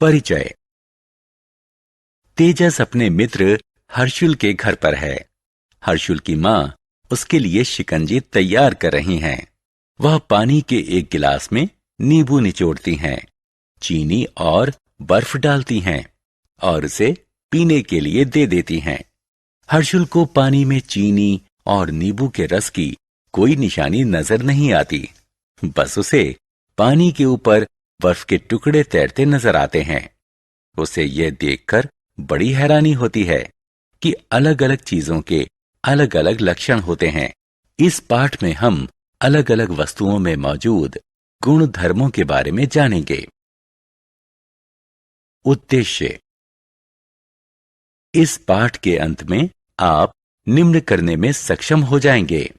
परिचय। तेजस अपने मित्र हर्षुल के घर पर है। हर्षुल की माँ उसके लिए शिकंजी तैयार कर रही हैं। वह पानी के एक गिलास में नींबू निचोड़ती हैं, चीनी और बर्फ डालती हैं और उसे पीने के लिए दे देती हैं। हर्षुल को पानी में चीनी और नींबू के रस की कोई निशानी नजर नहीं आती। बस उसे पानी के ऊपर बर्फ के टुकड़े तैरते नजर आते हैं। उसे यह देखकर बड़ी हैरानी होती है कि अलग अलग चीजों के अलग अलग लक्षण होते हैं। इस पाठ में हम अलग अलग वस्तुओं में मौजूद गुण धर्मों के बारे में जानेंगे। उद्देश्य। इस पाठ के अंत में आप निम्न करने में सक्षम हो जाएंगे।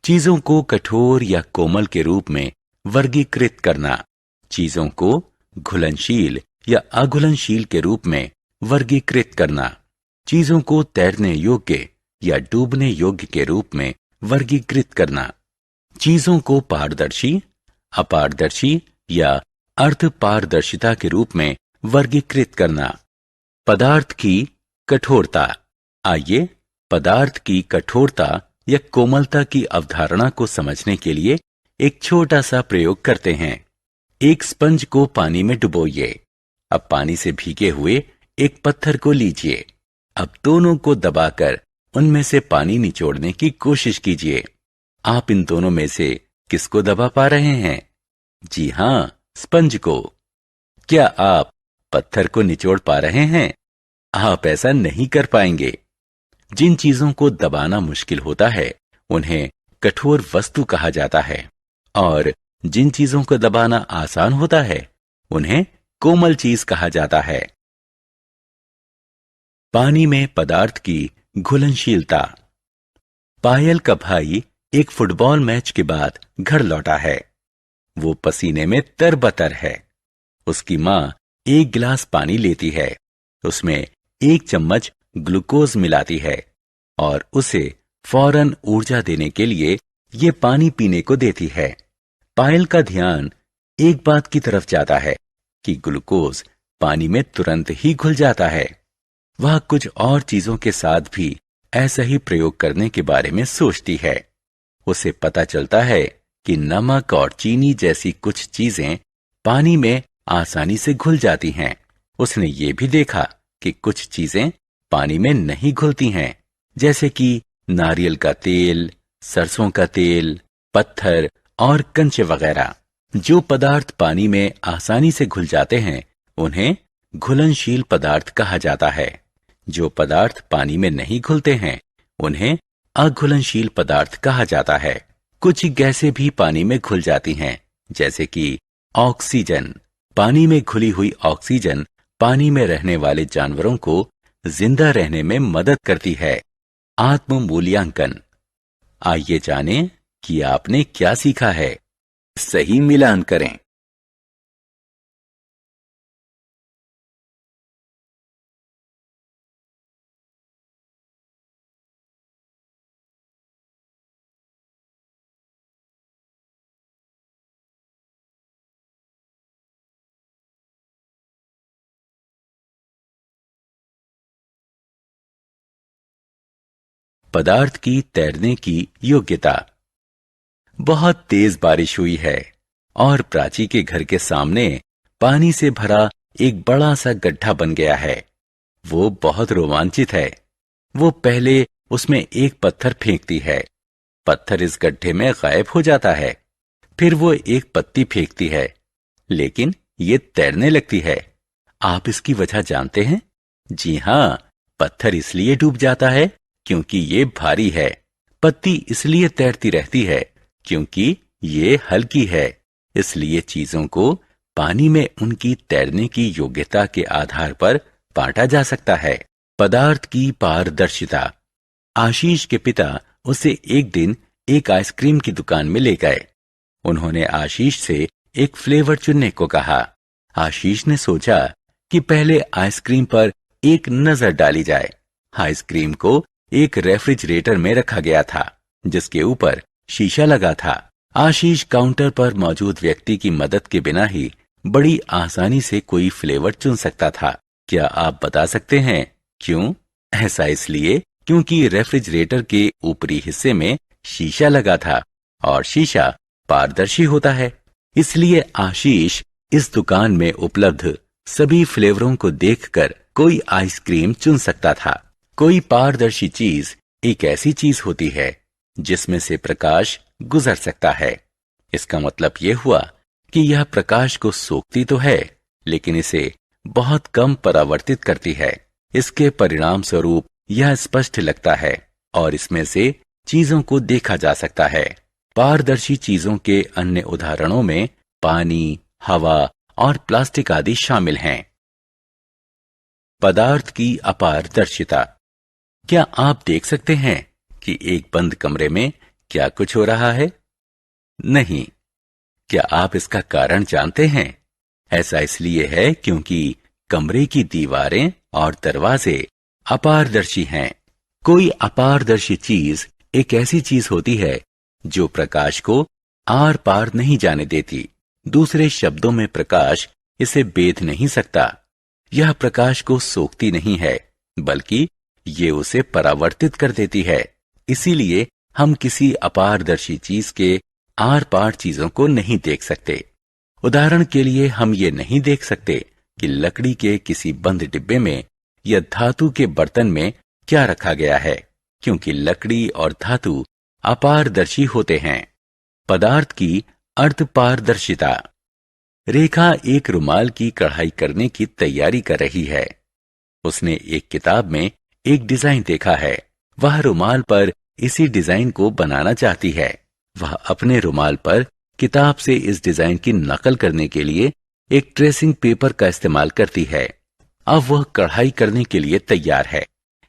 चीजों को कठोर या कोमल के रूप में वर्गीकृत करना, चीजों को घुलनशील या अघुलनशील के रूप में वर्गीकृत करना, चीजों को तैरने योग्य या डूबने योग्य के रूप में वर्गीकृत करना, चीजों को पारदर्शी, अपारदर्शी या अर्धपारदर्शिता के रूप में वर्गीकृत करना, पदार्थ की कठोरता। आइए पदार्थ की कठोरता या कोमलता की अवधारणा को समझने के लिए एक छोटा सा प्रयोग करते हैं। एक स्पंज को पानी में डुबोइए। अब पानी से भीगे हुए एक पत्थर को लीजिए। अब दोनों को दबाकर उनमें से पानी निचोड़ने की कोशिश कीजिए। आप इन दोनों में से किसको दबा पा रहे हैं? जी हां, स्पंज को। क्या आप पत्थर को निचोड़ पा रहे हैं? आप ऐसा नहीं कर पाएंगे। जिन चीजों को दबाना मुश्किल होता है उन्हें कठोर वस्तु कहा जाता है और जिन चीजों को दबाना आसान होता है उन्हें कोमल चीज कहा जाता है। पानी में पदार्थ की घुलनशीलता। पायल का भाई एक फुटबॉल मैच के बाद घर लौटा है। वो पसीने में तरबतर है। उसकी माँ एक गिलास पानी लेती है, उसमें एक चम्मच ग्लूकोज मिलाती है और उसे फौरन ऊर्जा देने के लिए ये पानी पीने को देती है। पायल का ध्यान एक बात की तरफ जाता है कि ग्लूकोज पानी में तुरंत ही घुल जाता है। वह कुछ और चीजों के साथ भी ऐसा ही प्रयोग करने के बारे में सोचती है। उसे पता चलता है कि नमक और चीनी जैसी कुछ चीजें पानी में आसानी से घुल जाती हैं। उसने ये भी देखा कि कुछ चीजें पानी में नहीं घुलती हैं, जैसे कि नारियल का तेल, सरसों का तेल, पत्थर और कंचे वगैरह। जो पदार्थ पानी में आसानी से घुल जाते हैं उन्हें घुलनशील पदार्थ कहा जाता है। जो पदार्थ पानी में नहीं घुलते हैं उन्हें अघुलनशील पदार्थ कहा जाता है। कुछ गैसें भी पानी में घुल जाती हैं, जैसे कि ऑक्सीजन। पानी में घुली हुई ऑक्सीजन पानी में रहने वाले जानवरों को जिंदा रहने में मदद करती है। आत्म मूल्यांकन। आइए जानें कि आपने क्या सीखा है। सही मिलान करें। पदार्थ की तैरने की योग्यता। बहुत तेज बारिश हुई है और प्राची के घर के सामने पानी से भरा एक बड़ा सा गड्ढा बन गया है। वो बहुत रोमांचित है। वो पहले उसमें एक पत्थर फेंकती है। पत्थर इस गड्ढे में गायब हो जाता है। फिर वो एक पत्ती फेंकती है, लेकिन ये तैरने लगती है। आप इसकी वजह जानते हैं? जी हां, पत्थर इसलिए डूब जाता है क्योंकि ये भारी है। पत्ती इसलिए तैरती रहती है क्योंकि ये हल्की है। इसलिए चीजों को पानी में उनकी तैरने की योग्यता के आधार पर बांटा जा सकता है। पदार्थ की पारदर्शिता। आशीष के पिता उसे एक दिन एक आइसक्रीम की दुकान में ले गए। उन्होंने आशीष से एक फ्लेवर चुनने को कहा। आशीष ने सोचा कि पहले आइसक्रीम पर एक नजर डाली जाए। आइसक्रीम को एक रेफ्रिजरेटर में रखा गया था, जिसके ऊपर शीशा लगा था। आशीष काउंटर पर मौजूद व्यक्ति की मदद के बिना ही बड़ी आसानी से कोई फ्लेवर चुन सकता था। क्या आप बता सकते हैं क्यों? ऐसा इसलिए क्योंकि रेफ्रिजरेटर के ऊपरी हिस्से में शीशा लगा था और शीशा पारदर्शी होता है। इसलिए आशीष इस दुकान में उपलब्ध सभी फ्लेवरों को देखकर कोई आइसक्रीम चुन सकता था। कोई पारदर्शी चीज एक ऐसी चीज होती है जिसमें से प्रकाश गुजर सकता है। इसका मतलब यह हुआ कि यह प्रकाश को सोखती तो है, लेकिन इसे बहुत कम परावर्तित करती है। इसके परिणाम स्वरूप यह स्पष्ट लगता है और इसमें से चीजों को देखा जा सकता है। पारदर्शी चीजों के अन्य उदाहरणों में पानी, हवा और प्लास्टिक आदि शामिल हैं। पदार्थ की अपारदर्शिता। क्या आप देख सकते हैं कि एक बंद कमरे में क्या कुछ हो रहा है? नहीं। क्या आप इसका कारण जानते हैं? ऐसा इसलिए है क्योंकि कमरे की दीवारें और दरवाजे अपारदर्शी हैं। कोई अपारदर्शी चीज एक ऐसी चीज होती है जो प्रकाश को आर पार नहीं जाने देती। दूसरे शब्दों में प्रकाश इसे बेध नहीं सकता। यह प्रकाश को सोखती नहीं है, बल्कि ये उसे परावर्तित कर देती है। इसीलिए हम किसी अपारदर्शी चीज के आर पार चीजों को नहीं देख सकते। उदाहरण के लिए हम ये नहीं देख सकते कि लकड़ी के किसी बंद डिब्बे में या धातु के बर्तन में क्या रखा गया है, क्योंकि लकड़ी और धातु अपारदर्शी होते हैं। पदार्थ की अर्धपारदर्शिता। रेखा एक रुमाल की कढ़ाई करने की तैयारी कर रही है। उसने एक किताब में एक डिजाइन देखा है। वह रुमाल पर इसी डिजाइन को बनाना चाहती है। वह अपने रुमाल पर किताब से इस डिजाइन की नकल करने के लिए एक ट्रेसिंग पेपर का इस्तेमाल करती है। अब वह कढ़ाई करने के लिए तैयार है।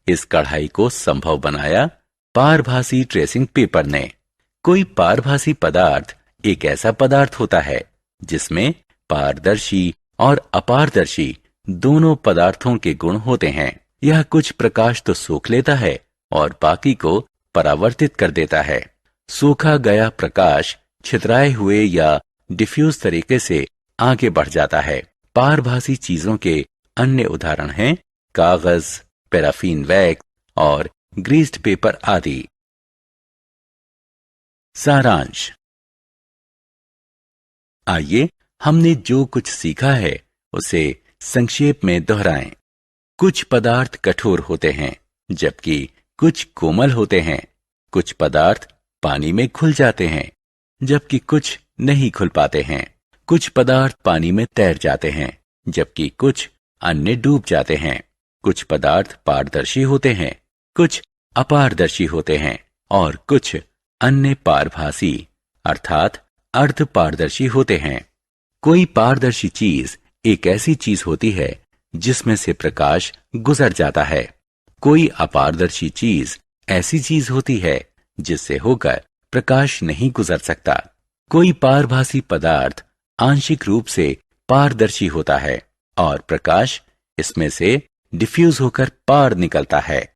इस कढ़ाई को संभव बनाया पारभासी ट्रेसिंग पेपर ने। कोई पारभासी पदार्थ एक ऐसा पदार्थ होता है जिसमें पारदर्शी और अपारदर्शी दोनों पदार्थों के गुण होते हैं। यह कुछ प्रकाश तो सोख लेता है और बाकी को परावर्तित कर देता है। सोखा गया प्रकाश छितराए हुए या डिफ्यूज तरीके से आगे बढ़ जाता है। पारभासी चीजों के अन्य उदाहरण हैं कागज, पैराफिन वैक्स और ग्रीस्ड पेपर आदि। सारांश। आइए हमने जो कुछ सीखा है उसे संक्षेप में दोहराएं। कुछ पदार्थ कठोर होते हैं, जबकि कुछ कोमल होते हैं। कुछ पदार्थ पानी में घुल जाते हैं, जबकि कुछ नहीं घुल पाते हैं। कुछ पदार्थ पानी में तैर जाते हैं, जबकि कुछ अन्य डूब जाते हैं। कुछ पदार्थ पारदर्शी होते हैं, कुछ अपारदर्शी होते हैं और कुछ अन्य पारभासी अर्थात अर्धपारदर्शी होते हैं। कोई पारदर्शी चीज एक ऐसी चीज होती है जिसमें से प्रकाश गुजर जाता है। कोई अपारदर्शी चीज ऐसी चीज होती है जिससे होकर प्रकाश नहीं गुजर सकता। कोई पारभासी पदार्थ आंशिक रूप से पारदर्शी होता है और प्रकाश इसमें से डिफ्यूज होकर पार निकलता है।